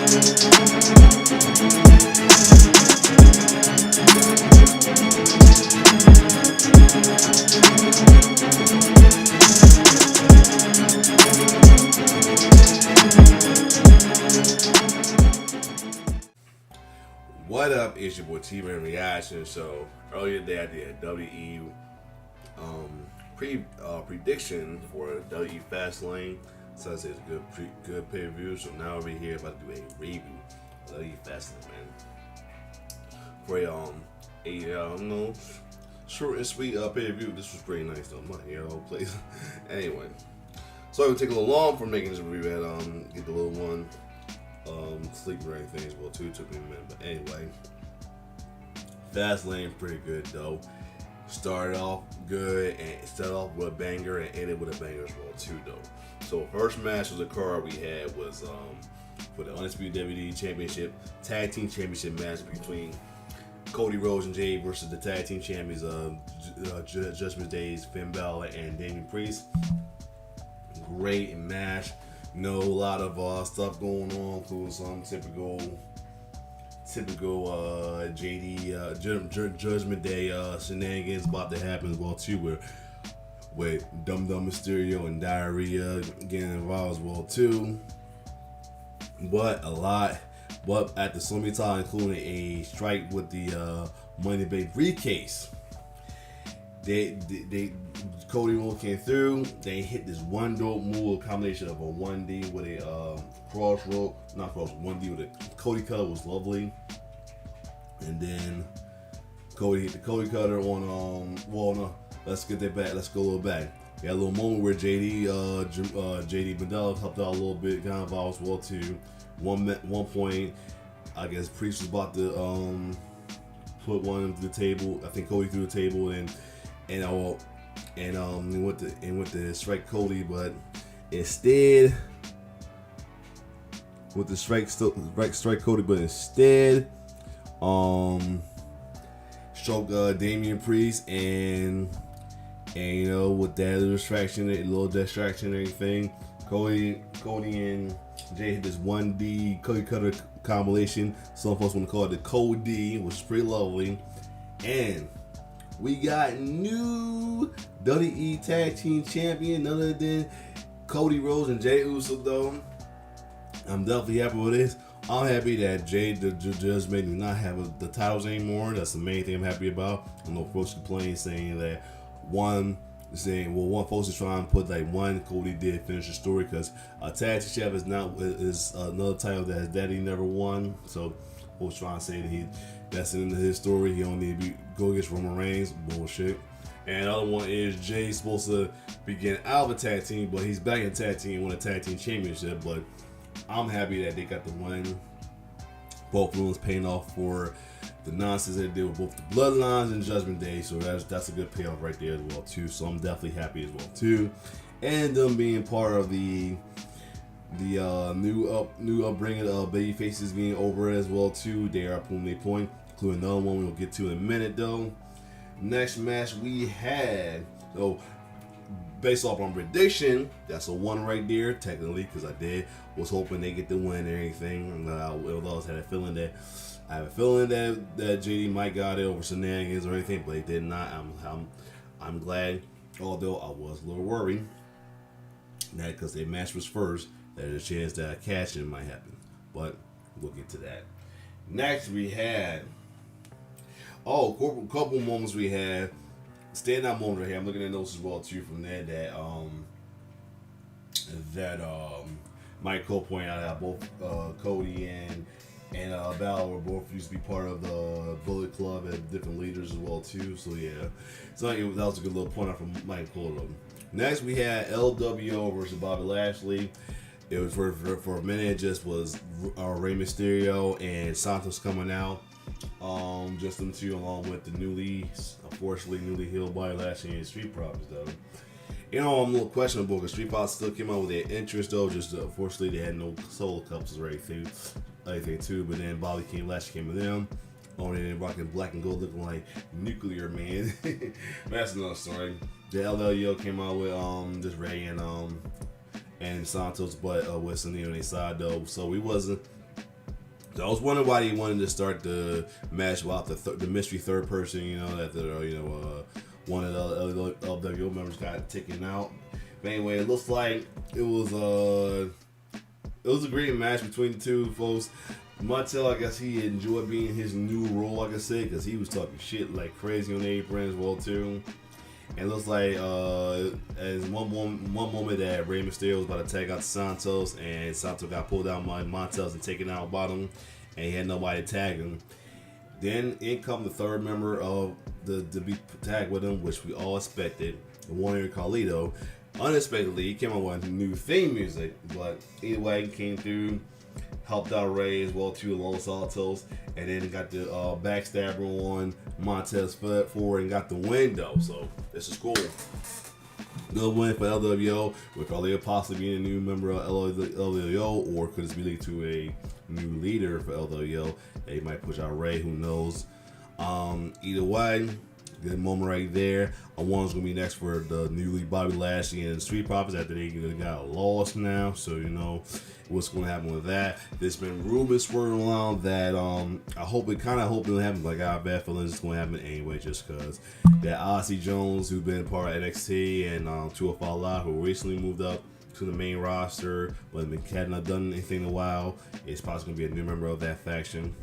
What up? It's your boy T-Man Reaction. So earlier today I did a WWE prediction for WWE Fastlane. So I said it's a good pay per view. So now over here about to do a review of WWE Fastlane, man. For a short and sweet pay per view. This was pretty nice though. My whole place. Anyway, so it would take a little long for making this review. Get the little one. Sleep or anything as well too. Took me a minute, but anyway, Fastlane pretty good though. Started off good and started off with a banger and ended with a banger as well too though. So first match of the card we had was for the Undisputed WWE Championship Tag Team Championship match between Cody Rhodes and Jay versus the Tag Team Champions Judgment Days, Finn Balor and Damian Priest. Great match. No, a lot of stuff going on, including some typical JD Judgment Day shenanigans about to happen as well too, with Dum Dum Mysterio and Diarrhea getting involved as well too. But at the same time, including a strike with the Money Bank briefcase. Cody Rhodes came through. They hit this one dope move, a combination of a 1D with a cross rope, not cross, 1D with a Cody cutter was lovely. And then Cody hit the Cody cutter on let's get that back. Let's go a little back. We had a little moment where JD Mandela helped out a little bit, kind of as well too. One point, I guess Priest was about to put one to the table. I think Cody threw the table and went to strike Cody, but instead with the strike Cody, but instead stroke Damian Priest and with that little distraction and everything, Cody and Jay hit this 1D Cody cutter combination. Some folks want to call it the Cody, which is pretty lovely. And we got new WWE Tag Team Champion, none other than Cody Rhodes and Jey Uso though. I'm definitely happy with this. I'm happy that Jay just made me not have the titles anymore. That's the main thing I'm happy about. I know folks complain saying that one folks is trying to put one Cody did finish the story because a tag team champ is another title that his daddy never won. So folks trying to say that that's in his story. He don't need to go against Roman Reigns. Bullshit. And the other one is Jay's supposed to be getting out of a tag team, but he's back in tag team and won a tag team championship. But I'm happy that they got the win. Both of them paying off for the nonsense they did with both the Bloodlines and Judgment Day. So that's a good payoff right there as well too. So I'm definitely happy as well too. And them being part of the new upbringing of baby faces being over as well too. They are proving their point, including another one we'll get to in a minute though. Next match we had, so based off on prediction, that's a 1 right there technically, because I was hoping they get the win and everything. And I had a feeling that JD might got it over shenanigans or anything, but they did not. I'm glad, although I was a little worried that because their match was first, there's a chance that a cash-in might happen. But we'll get to that. Next we had couple moments we had. Standout moments right here. I'm looking at notes as well too from there that Mike Cole pointed out how both Cody and Balor were both used to be part of the Bullet Club and different leaders as well too. So yeah, so that was a good little point out from Mike Cole. Next we had LWO versus Bobby Lashley. It was for a minute. It just was Rey Mysterio and Santos coming out. Just them two, along with the newly healed Bobby Lashley and Street Profits though. I'm a little questionable because Street Profits still came out with their interest though. Just unfortunately they had no solo cups or anything too. But then Lashley came with them. Only rocking black and gold, looking like Nuclear Man. That's another story. The LWO came out with just Ray and Santos, but with Sunil on their side though. So we wasn't So I was wondering why he wanted to start the match without the mystery third person. You know that one of the LWO members got taken out. But anyway, it looks like it was a great match between the two folks. Montel, I guess he enjoyed being his new role, like I said, because he was talking shit like crazy on the apron as well too. And it looks like as one moment that Rey Mysterio was about to tag out Santos, and Santos got pulled out by Montel and taken out bottom, and he had nobody to tag him. Then in come the third member of the to be tagged with him, which we all expected, Warrior Carlito. Unexpectedly, he came out with new theme music, but either way, he came through, helped out Rey as well too, along with Santos, and then got the backstabber on Montez forward and got the win though. So this is cool. Good win for LWO, with Carlito possibly being a new member of LWO, or could this be leading to a new leader for LWO? They might push out Rey, who knows? Either way, good moment right there. One's gonna be next for the newly Bobby Lashley and Street Profits after they got lost now. So you know what's gonna happen with that. There's been rumors swirling around that I hope it'll happen. Like I have bad feelings it's gonna happen anyway, just cause that Ozzy Jones, who's been part of NXT and 205 Live, who recently moved up to the main roster, but had not done anything in a while, is possibly gonna be a new member of that faction.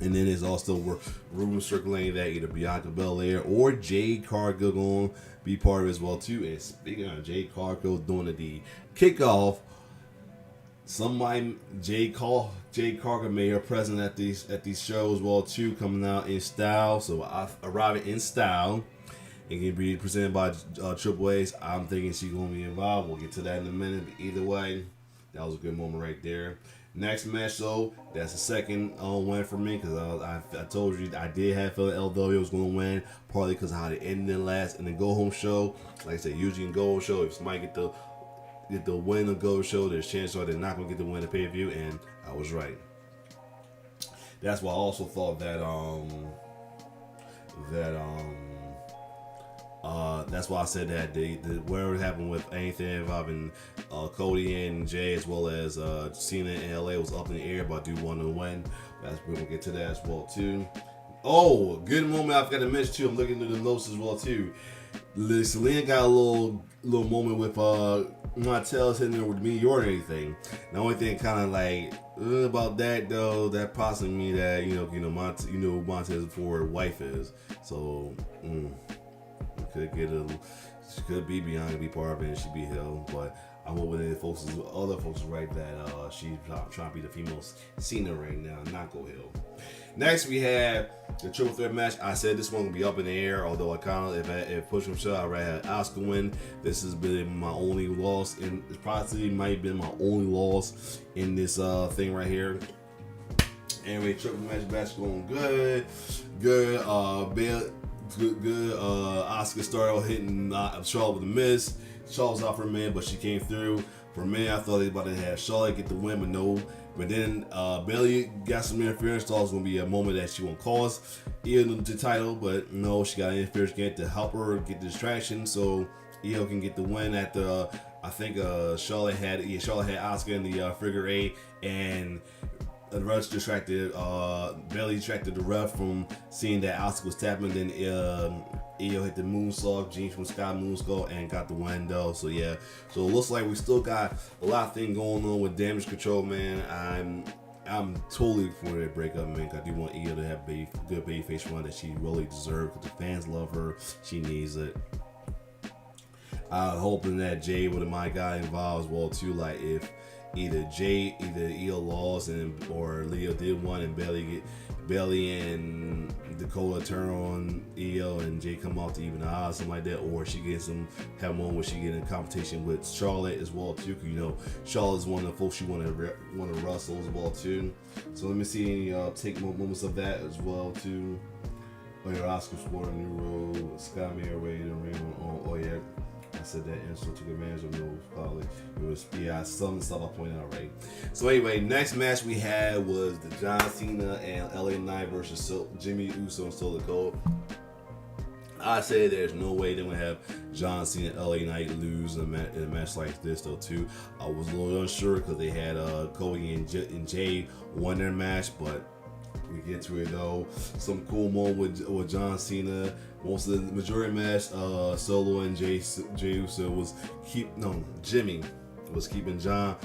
And then there's also rumors circulating that either Bianca Belair or Jade Cargill going to be part of it as well too. And speaking of Jade Cargill doing the kickoff, Jade Cargill made her present at these shows as well too, coming out in style. So arriving in style and can be presented by Triple H. I'm thinking she's going to be involved. We'll get to that in a minute. But either way, that was a good moment right there. Next match, though, that's the second win for me, because I told you I did have feeling LW was going to win, partly because of how they ended in last in the go home show. Like I said, usually in go home show, if somebody get the win of go show, there's a chance they're not going to get the win of pay per view, and I was right. That's why I also thought that that's why I said that whatever happened with anything involving Cody and Jay, as well as Cena in LA, was up in the air, but I do want to win. We're gonna get to that as well too. Oh, good moment I forgot to mention too. I'm looking through the notes as well too. Selena got a little moment with Montel hitting her with me or anything. The only thing kind of like about that though, that possibly mean that who Montez's forward wife is. So. She could be Bianca, be part of it, and she'd be Hill, but I'm hoping that other folks right that she's trying to be the female Cena right now, not go Hill. Next we have the triple threat match. I said this one will be up in the air, although I kind of if push comes to shove, I'd rather have Asuka win. This has been my only loss, and it probably might have been my only loss in this thing right here. Anyway, triple match going good. Asuka started out hitting Charlotte with a miss. Charlotte was out for a minute, but she came through. For a minute, I thought they were about to have Charlotte get the win, but no. But then Bayley got some interference. Thought it was going to be a moment that she won't cause Io the title, but no, she got interference again to help her get the distraction, so Io can get the win at the. I think Charlotte had Asuka in the figure eight, and the ref distracted. Bayley distracted the ref from seeing that Asuka was tapping. Then Io hit the moonsault, James from Sky Moonsault, and got the win though. So yeah, so it looks like we still got a lot of things going on with Damage Control, man. I'm totally for that breakup, man. I do want Io to have a good babyface run that she really deserves, because the fans love her. She needs it. I'm hoping that Jay would have my guy involved as well too. Like if either Io lost or Leo did one, and Bayley and Dakota turn on Io and Jay come off to even the odds, something like that, or she gets have one where she get in competition with Charlotte as well too. Cause Charlotte's one of the folks she want to wrestle as well too. So let me see any take moments of that as well too. Oh yeah, Oscar Sport, New Road, Sky Mayer, Ray, the Ring on. Oh yeah. I said that insult took advantage of me, probably. It was, some stuff I pointed out, right? So anyway, next match we had was the John Cena and LA Knight versus Jimmy Uso and Solo Cold. I say there's no way they're gonna have John Cena and LA Knight lose in a match like this though too. I was a little unsure because they had Cody and Jay won their match, but we get to it though. Some cool moment with John Cena. Most of the majority match, Solo and Jay Uso was Jimmy was keeping John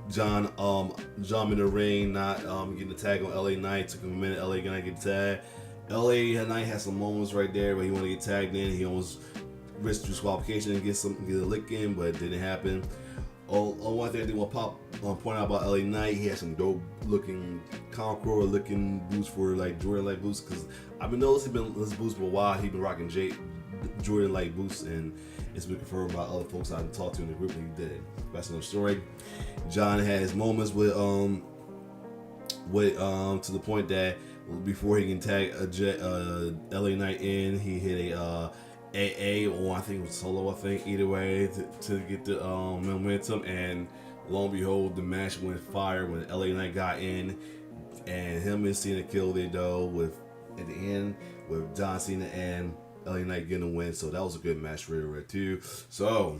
in the ring, not getting the tag on LA Knight. Took him a minute. LA Knight get the tag. LA Knight had some moments right there where he wanted to get tagged in. He almost risked disqualification and get a lick in, but it didn't happen. One thing I did want to point out about LA Knight, he had some dope looking Conqueror looking boots for like Jordan like boots, because I've been noticing this boots for a while. He's been rocking Jordan like boots, and it's been confirmed by other folks I've talked to in the group, and he did it. That's another story. John had his moments with to the point that before he can tag LA Knight in, he hit a AA, or I think it was solo, either way, to get the momentum, and lo and behold, the match went fire when LA Knight got in, and him and Cena killed it though, at the end with John Cena and LA Knight getting a win. So that was a good match for right too. So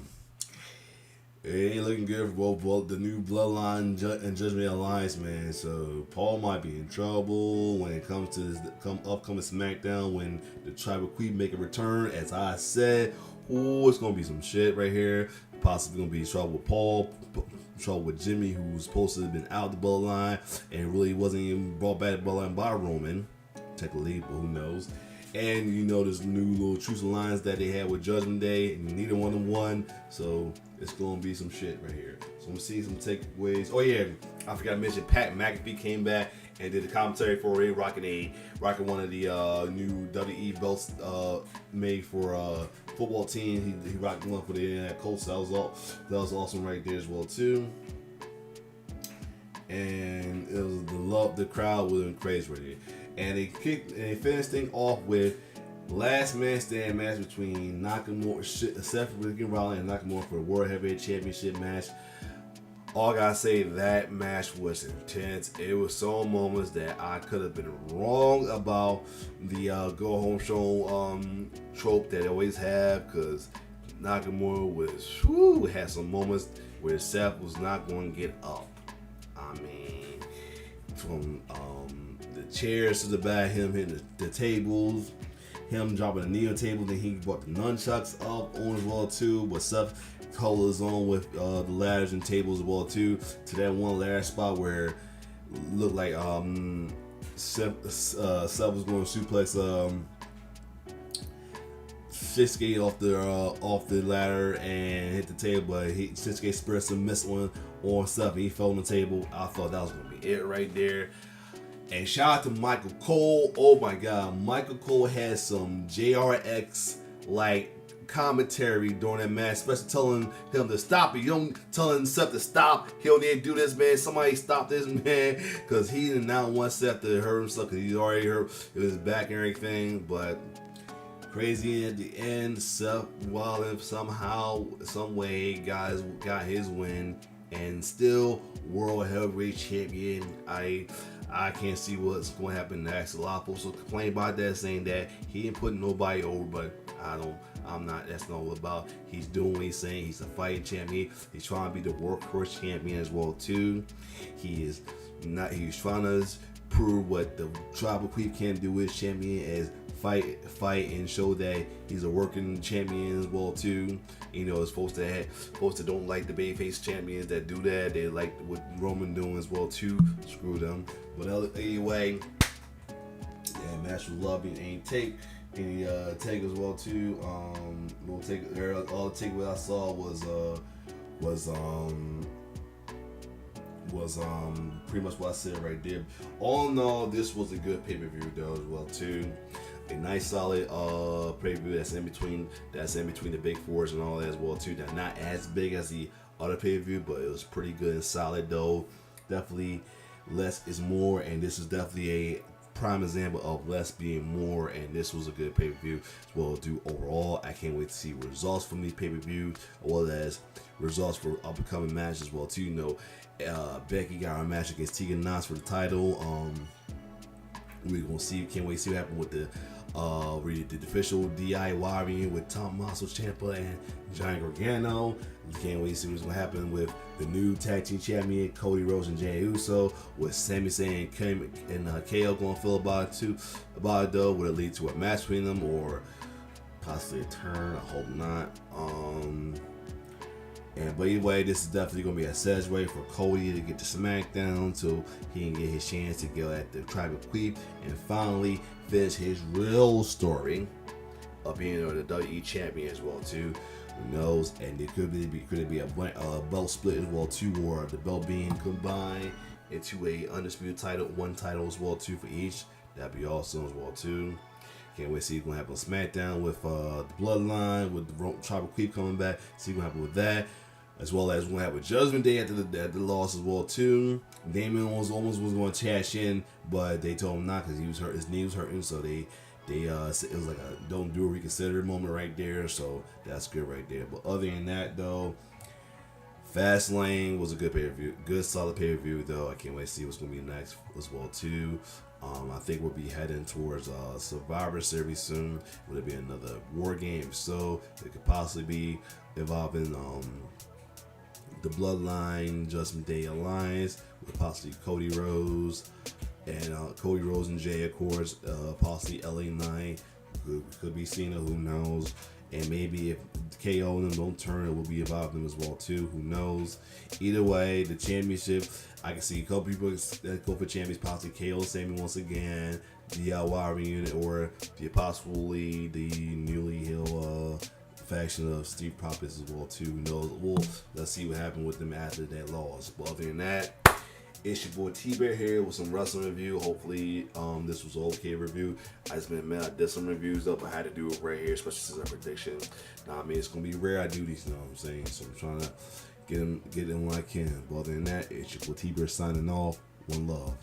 it ain't looking good for both the new Bloodline and Judgment Alliance, man. So Paul might be in trouble when it comes to this upcoming SmackDown when the Tribal Queen make a return. As I said, it's gonna be some shit right here. Possibly gonna be trouble with Paul, trouble with Jimmy, who's supposed to have been out the Bloodline and really wasn't even brought back to the Bloodline by Roman, technically, but who knows. And you know, there's new little truce alliance that they had with Judgment Day, and neither one of them won. So it's gonna be some shit right here. So I'm gonna see some takeaways. Oh yeah, I forgot to mention Pat McAfee came back and did the commentary for it, rocking one of the new WWE belts made for football team. He rocked one for the Indiana Colts. That was awesome right there as well too. And it was the crowd was crazy right here. And they finished things off with last man standing match between Seth Rollins and Nakamura for the World Heavyweight Championship match. All I gotta say, that match was intense. It was some moments that I could have been wrong about the go home show trope that they always have, because Nakamura had some moments where Seth was not going to get up. I mean, from the chairs to the back, him hitting the tables, him dropping the knee on the table, then he brought the nunchucks up on as well too. But Seth held his own with the ladders and tables as well too, to that one ladder spot where it looked like Seth was going to suplex Shinsuke off the ladder and hit the table, but Shinsuke spread some mist on Seth and he fell on the table. I thought that was going to be it right there. And shout out to Michael Cole. Oh my God, Michael Cole had some JRX like commentary during that match, especially telling him to stop it. You don't telling Seth to stop. He don't need to do this, man. Somebody stop this, man, because he did not want Seth to hurt himself, because he's already hurt his back and everything. But crazy at the end, Seth Rollins somehow, some way, got his win and still World Heavyweight Champion. I can't see what's going to happen next. A lot of folks will complain about that, saying that he didn't put nobody over, but I'm not. That's not all about. He's doing what he's saying. He's a fighting champion. He's trying to be the workhorse champion as well too. He's trying to prove what the Tribal Queen can do as champion, as fight and show that he's a working champion as well too. You know, it's folks that don't like the babyface champions that do that. They like what Roman doing as well too. Screw them. But anyway, yeah, match was lovely. Ain't take any take as well too. We'll take all the take what I saw was pretty much what I said right there. All in all, this was a good pay-per-view though as well too. A nice solid pay-per-view that's in between the big fours and all that as well too. Not as big as the other pay-per-view, but it was pretty good and solid though. Definitely less is more, and this is definitely a prime example of less being more, and this was a good pay-per-view as well too. Overall, I can't wait to see results from these pay-per-views, as well as results for up-and-coming matches as well too. You know, Becky got her match against Tegan Knox for the title. We're gonna see. Can't wait to see what happens with the official DIY reunion with Tommaso Ciampa and Johnny Gargano. Can't wait to see what's gonna happen with the new tag team champion Cody Rhodes and Jey Uso. With Sami Zayn and KO gonna feel about it though. Will it lead to a match between them or possibly a turn? I hope not. But anyway, this is definitely going to be a segue for Cody to get to SmackDown so he can get his chance to go at the Tribal Chief and finally finish his real story of being the WWE champion as well too. Who knows? And it could be a belt split as well too, or the belt being combined into a undisputed title, one title as well too for each. That'd be awesome as well too. Can't wait to see what's going to happen on SmackDown with the Bloodline, with the Tribal Chief coming back. See what's going to happen with that. As well as we're going to have a Judgment Day after the loss as well too. Damien was going to cash in, but they told him not because he was hurt. His knee was hurting, so it was like a don't do a reconsider moment right there. So that's good right there. But other than that though, Fastlane was a good pay-per-view, good solid pay-per-view though. I can't wait to see what's going to be next as well too. I think we'll be heading towards Survivor Series soon. Will it be another War Game? So it could possibly be involving the Bloodline Judgment Day Alliance with possibly Cody Rhodes and Jay, of course, possibly LA Knight could be Cena, who knows, and maybe if KO and them don't turn, it will be about them as well too, who knows. Either way, the championship, I can see a couple people that go for champions, possibly KO Sami once again, DIY reunion, or possibly the newly healed faction of Steve Profits as well too. Let's see what happened with them after that loss. But other than that, it's your boy T-Bear here with some wrestling review. Hopefully this was an okay review. I just been admitting I did some reviews up. I had to do it right here, especially since I prediction. Now I mean it's gonna be rare I do these, you know what I'm saying? So I'm trying to get in when I can. But other than that, it's your boy T-Bear signing off. One love.